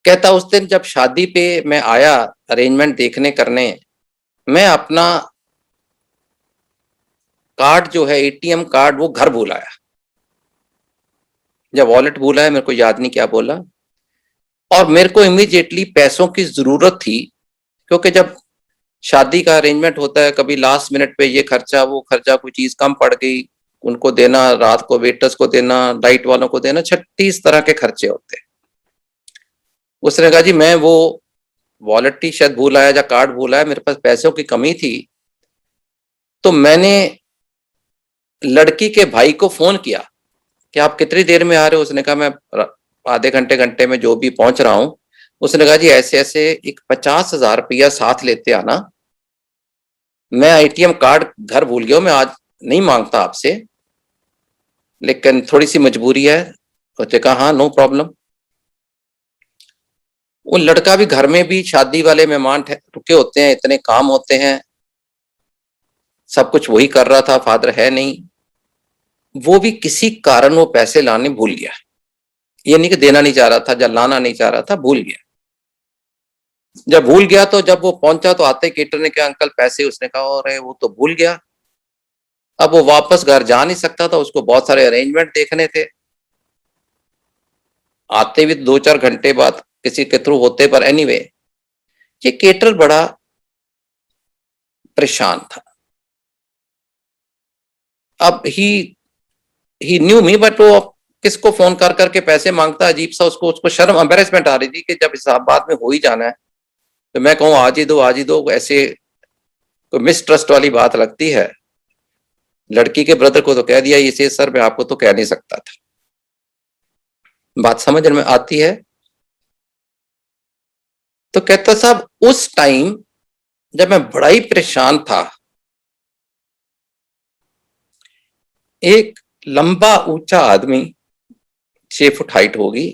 कहता उस दिन जब शादी पे मैं आया अरेंजमेंट देखने करने, मैं अपना कार्ड जो है एटीएम कार्ड वो घर भूल आया, जब वॉलेट भूला है, मेरे को याद नहीं क्या बोला, और मेरे को इमीडिएटली पैसों की जरूरत थी, क्योंकि जब शादी का अरेंजमेंट होता है, कभी लास्ट मिनट पे ये खर्चा वो खर्चा, कोई चीज कम पड़ गई, उनको देना, रात को वेटर्स को देना, लाइट वालों को देना, 36 तरह के खर्चे होते हैं। उसने कहा जी मैं वो वॉलेट ही शायद भूल आया या कार्ड भूल आया, मेरे पास पैसों की कमी थी, तो मैंने लड़की के भाई को फोन किया कि आप कितनी देर में आ रहे हो। उसने कहा मैं आधे घंटे घंटे में जो भी पहुंच रहा हूं। उसने कहा जी ऐसे ऐसे एक 50,000 रुपया साथ लेते आना, मैं एटीएम कार्ड घर भूल गया हूं, मैं आज नहीं मांगता आपसे, लेकिन थोड़ी सी मजबूरी है। उसने कहा हाँ नो प्रॉब्लम। वो लड़का भी, घर में भी शादी वाले मेहमान रुके होते हैं, इतने काम होते हैं, सब कुछ वही कर रहा था, फादर है नहीं, वो भी किसी कारण वो पैसे लाने भूल गया। ये नहीं कि देना नहीं चाह रहा था या लाना नहीं चाह रहा था, भूल गया। जब भूल गया तो जब वो पहुंचा तो आते केटर ने कहा अंकल पैसे, उसने कहा अरे वो तो भूल गया। अब वो वापस घर जा नहीं सकता था, उसको बहुत सारे अरेंजमेंट देखने थे, आते भी 2 4 घंटे बाद किसी के थ्रू होते, पर एनीवे ये केटर बड़ा परेशान था। अब ही न्यू मी, बट वो किसको फोन कर करके पैसे मांगता, अजीब सा, उसको शर्म, एम्बेरसमेंट आ रही थी कि जब हिसाब बाद में हो ही जाना है तो मैं कहूँ आज ही दो आज ही दो, ऐसे कोई मिसट्रस्ट वाली बात लगती है। लड़की के ब्रदर को तो कह दिया, इसे सर मैं आपको तो कह नहीं सकता था। बात समझ में आती है? तो कहता साहब उस टाइम जब मैं बड़ा ही परेशान था, एक लंबा ऊंचा आदमी 6 फुट हाइट होगी,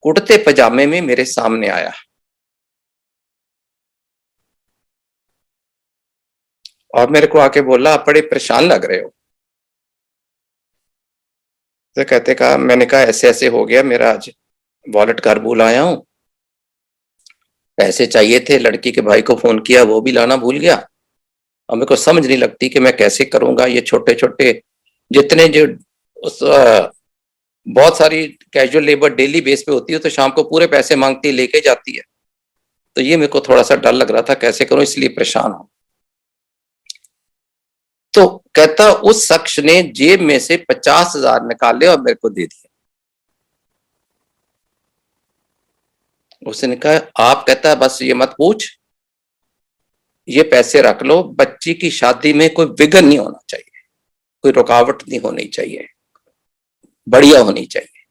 कुर्ते पजामे में मेरे सामने आया और मेरे को आके बोला, आप बड़े परेशान लग रहे हो। तो कहते कहा, मैंने कहा ऐसे ऐसे हो गया, मेरा आज वॉलेट घर भूल आया हूं, पैसे चाहिए थे, लड़की के भाई को फोन किया, वो भी लाना भूल गया, और मेरे को समझ नहीं लगती कि मैं कैसे करूंगा। ये छोटे छोटे जितने जो उस बहुत सारी कैजुअल लेबर डेली बेस पे होती है, तो शाम को पूरे पैसे मांगती है, लेके जाती है। तो ये मेरे को थोड़ा सा डर लग रहा था, कैसे करूं, इसलिए परेशान हूं। तो कहता, उस शख्स ने जेब में से 50,000 निकाले और मेरे को दे दिए। उसने कहा, आप, कहता है, बस ये मत पूछ, ये पैसे रख लो, बच्ची की शादी में कोई विघ्न नहीं होना चाहिए, कोई रुकावट नहीं होनी चाहिए, बढ़िया होनी चाहिए।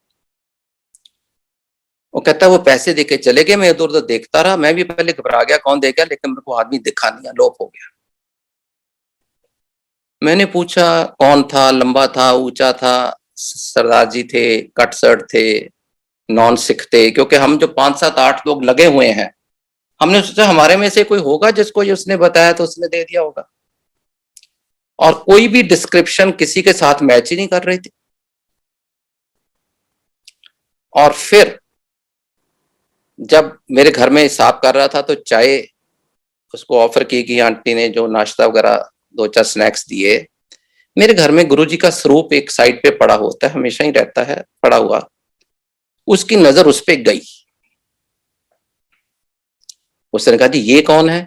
वो कहता है, वो पैसे देके चले गए, मैं इधर उधर देखता रहा, मैं भी पहले घबरा गया, कौन दे गया, लेकिन मेरे को आदमी दिखा नहीं, अलोप हो गया। मैंने पूछा कौन था, लंबा था, ऊंचा था, सरदार जी थे, कट शर्ट थे, नॉन सिख थे, क्योंकि हम जो 5 7 8 लोग लगे हुए हैं, हमने सोचा हमारे में से कोई होगा जिसको ये उसने बताया तो उसने दे दिया होगा, और कोई भी डिस्क्रिप्शन किसी के साथ मैच ही नहीं कर रही थी। और फिर जब मेरे घर में हिसाब कर रहा था, तो चाय उसको ऑफर की गई, आंटी ने जो नाश्ता वगैरह 2 4 स्नैक्स दिए। मेरे घर में गुरुजी का स्वरूप एक साइड पे पड़ा होता है, हमेशा ही रहता है पड़ा हुआ। उसकी नजर उस पे गई। उसने कहा, जी ये कौन है?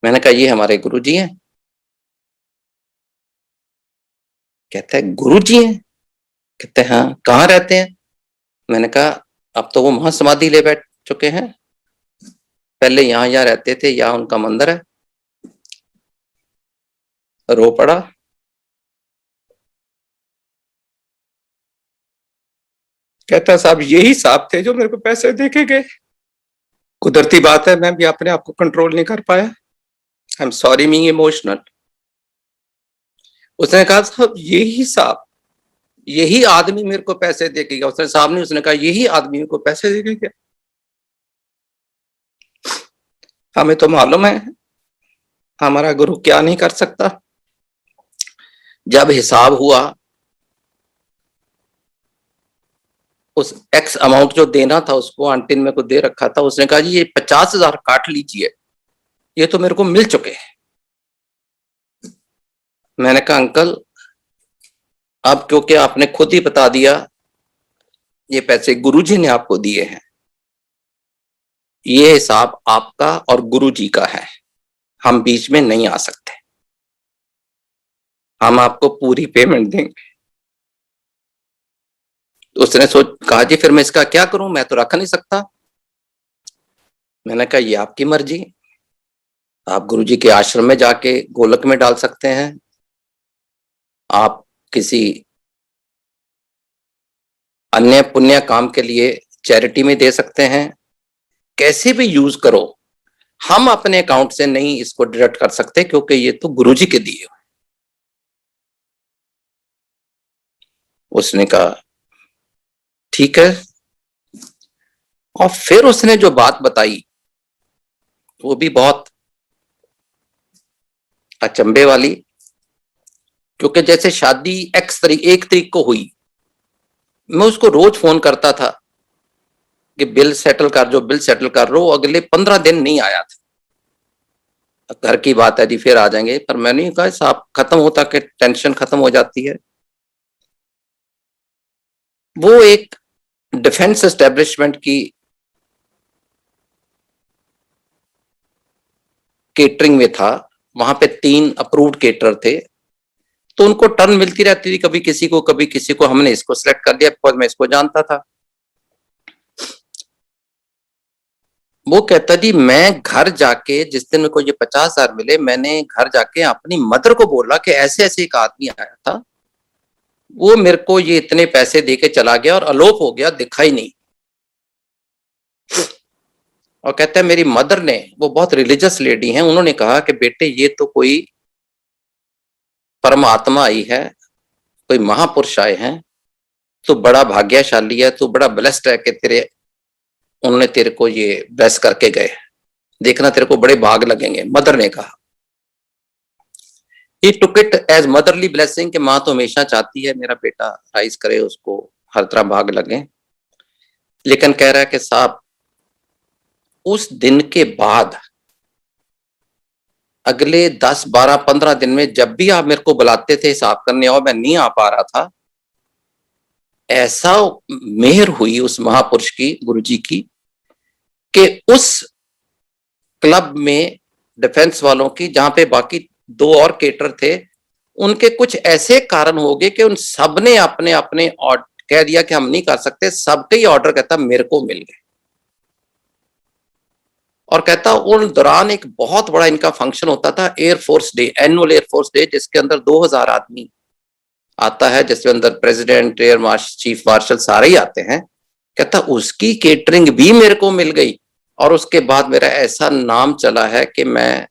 मैंने कहा, ये हमारे गुरुजी हैं। कहता है, गुरुजी हैं? कहते हैं, हाँ। कहाँ रहते हैं? मैंने कहा, अब तो वो महासमाधि ले बैठ चुके हैं, पहले यहाँ यहाँ रहते थे, यहाँ उनका मंदिर है। रो पड़ा। कहता, साहब यही साहब थे जो मेरे को पैसे देके गए। कुदरती बात है, मैं भी अपने आप को कंट्रोल नहीं कर पाया। I am sorry, being emotional. उसने कहा, साहब यही साहब, यही आदमी मेरे को पैसे देके गया। उसने साहब ने, उसने कहा, यही आदमी मेरे को पैसे देके गया। हमें तो मालूम है हमारा गुरु क्या नहीं कर सकता। जब हिसाब हुआ, उस एक्स अमाउंट जो देना था उसको आंटी ने मेरे को दे रखा था। उसने कहा, जी ये 50,000 काट लीजिए, ये तो मेरे को मिल चुके हैं। मैंने कहा, अंकल अब क्योंकि आपने खुद ही बता दिया ये पैसे गुरुजी ने आपको दिए हैं, ये हिसाब आपका और गुरुजी का है, हम बीच में नहीं आ सकते, हम आपको पूरी पेमेंट देंगे। तो उसने कहा, जी फिर मैं इसका क्या करूं, मैं तो रख नहीं सकता। मैंने कहा, ये आपकी मर्जी, आप गुरुजी के आश्रम में जाके गोलक में डाल सकते हैं, आप किसी अन्य पुण्य काम के लिए चैरिटी में दे सकते हैं, कैसे भी यूज करो, हम अपने अकाउंट से नहीं इसको डिडक्ट कर सकते, क्योंकि ये तो गुरुजी के दिए। उसने कहा, ठीक है। और फिर उसने जो बात बताई वो भी बहुत अचंभे वाली, क्योंकि जैसे शादी 1 तारीख को हुई, मैं उसको रोज फोन करता था कि बिल सेटल कर, जो बिल सेटल कर रो, अगले 15 दिन नहीं आया था। घर की बात है जी, फिर आ जाएंगे, पर मैंने कहा साहब खत्म होता कि टेंशन खत्म हो जाती है। वो एक डिफेंस एस्टेब्लिशमेंट की केटरिंग में था, वहां पे 3 अप्रूव्ड केटरर थे, तो उनको टर्न मिलती रहती थी, कभी किसी को कभी किसी को। हमने इसको सिलेक्ट कर लिया बिकॉज मैं इसको जानता था। वो कहता जी, मैं घर जाके जिस दिन मेरे को ये 50,000 मिले, मैंने घर जाके अपनी मदर को बोला कि ऐसे ऐसे एक आदमी आया था, वो मेरे को ये इतने पैसे देके चला गया और अलोप हो गया, दिखा ही नहीं। और कहता है मेरी मदर ने, वो बहुत रिलीजियस लेडी हैं, उन्होंने कहा कि बेटे ये तो कोई परमात्मा आई है, कोई महापुरुष आए हैं, तो बड़ा भाग्यशाली है, तो बड़ा ब्लेस्ड है कि तेरे उन्होंने तेरे को ये ब्लेस करके गए, देखना तेरे को बड़े भाग लगेंगे, मदर ने कहा। He took it as motherly blessing कि माँ तो हमेशा चाहती है मेरा बेटा राइज करे, उसको हर तरह भाग लगे। लेकिन कह रहा है कि साहब उस दिन के बाद अगले 10, 12, 15 दिन में जब भी आप मेरे को बुलाते थे हिसाब करने और मैं नहीं आ पा रहा था, ऐसा मेहर हुई उस महापुरुष की, गुरुजी की, कि उस क्लब में डिफेंस वालों की, जहां पे बाकी 2 और केटर थे, उनके कुछ ऐसे कारण हो गए कि उन सब ने अपने अपने कह दिया कि हम नहीं कर सकते, सबके ही ऑर्डर कहता मेरे को मिल गए। और कहता उन दौरान एक बहुत बड़ा इनका फंक्शन होता था, air force day, annual air force day, जिसके अंदर 2000 आदमी आता है, जिसके अंदर president, air marshal, chief marshal सारे ही आते हैं। कहता उसकी केटरिंग भी मेरे को मिल गई, और उसके बाद मेरा ऐसा नाम चला है कि मैं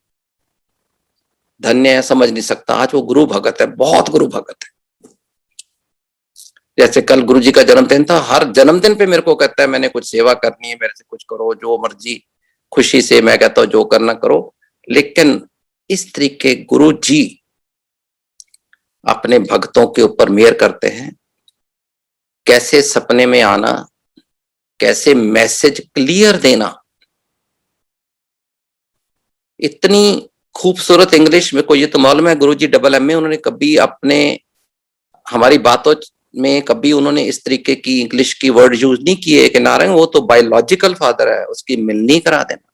धन्य है, समझ नहीं सकता। आज वो गुरु भगत है, बहुत गुरु भगत है। जैसे कल गुरुजी का जन्मदिन था, हर जन्मदिन पे मेरे को कहता है मैंने कुछ सेवा करनी है, मेरे से कुछ करो, जो मर्जी खुशी से, मैं कहता हूं जो करना करो। लेकिन इस तरीके गुरु जी अपने भक्तों के ऊपर मेहर करते हैं, कैसे सपने में आना, कैसे मैसेज क्लियर देना। इतनी खूबसूरत इंग्लिश, में को ये तो मालूम है गुरुजी डबल एमए, उन्होंने कभी अपने हमारी बातों में कभी उन्होंने इस तरीके की इंग्लिश की वर्ड यूज नहीं किए कि नारायण वो तो बायोलॉजिकल फादर है, उसकी मिलनी करा देना।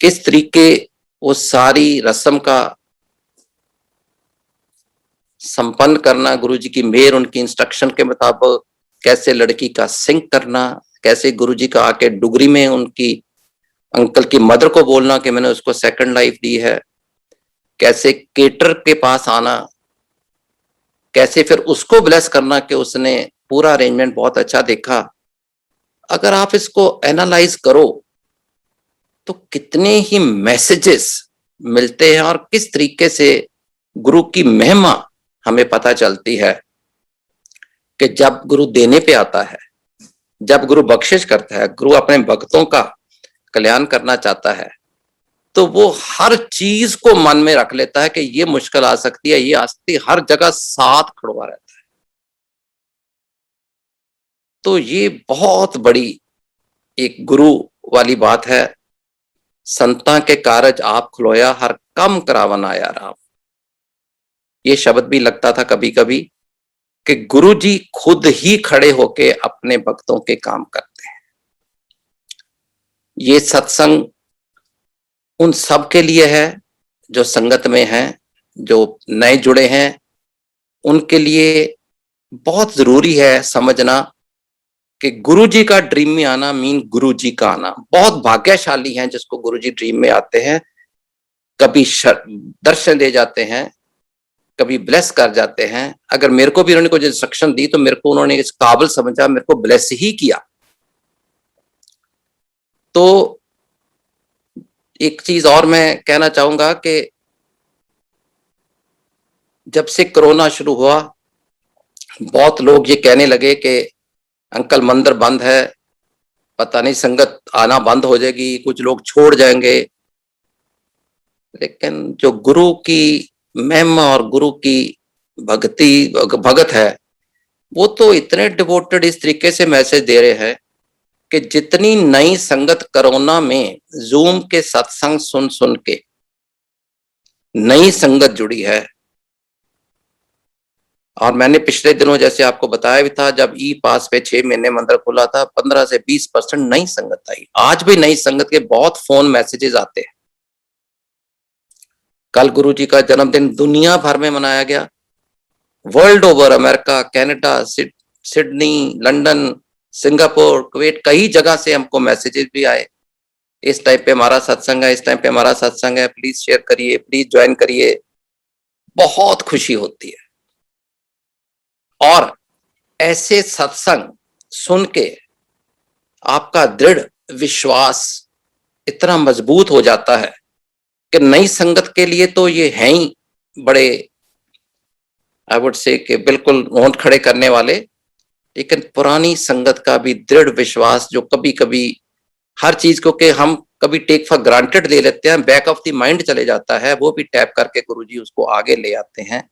किस तरीके वो सारी रस्म का संपन्न करना, गुरुजी की मेहर, उनकी इंस्ट्रक्शन के मुताबिक कैसे लड़की का सिंक करना, कैसे गुरुजी का आके डुगरी में उनकी अंकल की मदर को बोलना कि मैंने उसको सेकंड लाइफ दी है, कैसे केटर के पास आना, कैसे फिर उसको ब्लेस करना कि उसने पूरा अरेंजमेंट बहुत अच्छा देखा। अगर आप इसको एनालाइज करो तो कितने ही मैसेजेस मिलते हैं, और किस तरीके से गुरु की महिमा हमें पता चलती है कि जब गुरु देने पे आता है, जब गुरु बख्शिश करता है, गुरु अपने भक्तों का कल्याण करना चाहता है, तो वो हर चीज को मन में रख लेता है कि ये मुश्किल आ सकती है, ये आ सकती है, हर जगह साथ खड़वा रहता है। तो ये बहुत बड़ी एक गुरु वाली बात है। संता के कारज आप खुलोया, हर कम करावन आया राम। ये शब्द भी लगता था कभी कभी कि गुरु जी खुद ही खड़े होके अपने भक्तों के काम करते हैं। ये सत्संग उन सब के लिए है जो संगत में हैं, जो नए जुड़े हैं, उनके लिए बहुत जरूरी है समझना कि गुरु जी का ड्रीम में आना मीन गुरु जी का आना। बहुत भाग्यशाली हैं जिसको गुरु जी ड्रीम में आते हैं, कभी दर्शन दे जाते हैं, कभी ब्लेस कर जाते हैं। अगर मेरे को भी उन्होंने कुछ इंस्ट्रक्शन दी तो मेरे को उन्होंने इस काबिल समझा, मेरे को ब्लेस ही किया। तो एक चीज और मैं कहना चाहूंगा कि जब से कोरोना शुरू हुआ, बहुत लोग ये कहने लगे कि अंकल मंदिर बंद है, पता नहीं संगत आना बंद हो जाएगी, कुछ लोग छोड़ जाएंगे। लेकिन जो गुरु की महिमा और गुरु की भगत है, वो तो इतने डिवोटेड इस तरीके से मैसेज दे रहे हैं कि जितनी नई संगत कोरोना में जूम के सत्संग सुन सुन के नई संगत जुड़ी है। और मैंने पिछले दिनों जैसे आपको बताया भी था, जब ई पास पे 6 महीने मंदिर खुला था, 15 से 20% नई संगत आई। आज भी नई संगत के बहुत फोन मैसेजेस आते हैं। कल गुरु जी का जन्मदिन दुनिया भर में मनाया गया, world over, America, Canada, Sydney, London, Singapore, Kuwait, कई जगह से हमको मैसेजेस भी आए, इस टाइम पे हमारा सत्संग है, इस टाइम पे हमारा सत्संग है, प्लीज शेयर करिए, प्लीज ज्वाइन करिए। बहुत खुशी होती है। और ऐसे सत्संग सुन के आपका दृढ़ विश्वास इतना मजबूत हो जाता है कि नई संगत के लिए तो ये हैं ही बड़े, आई वुड से कि बिल्कुल होंठ खड़े करने वाले, लेकिन पुरानी संगत का भी दृढ़ विश्वास जो कभी कभी हर चीज को कि हम कभी टेक फॉर ग्रांटेड ले लेते हैं, बैक ऑफ द माइंड चले जाता है, वो भी टैप करके गुरुजी उसको आगे ले आते हैं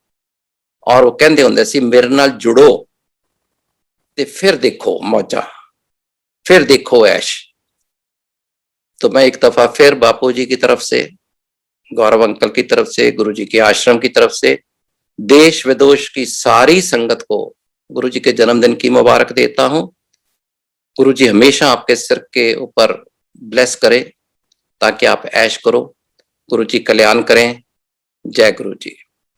और वो कहते होंगे सी मेरे नाल जुड़ो ते फिर देखो मौजा, फिर देखो ऐश। तो मैं एक दफा फिर बापू जी की तरफ से, गौरव अंकल की तरफ से, गुरुजी के आश्रम की तरफ से, देश विदेश की सारी संगत को गुरुजी के जन्मदिन की मुबारक देता हूं। गुरुजी हमेशा आपके सिर के ऊपर ब्लेस करे ताकि आप ऐश करो। गुरुजी कल्याण करें। जय गुरु जी।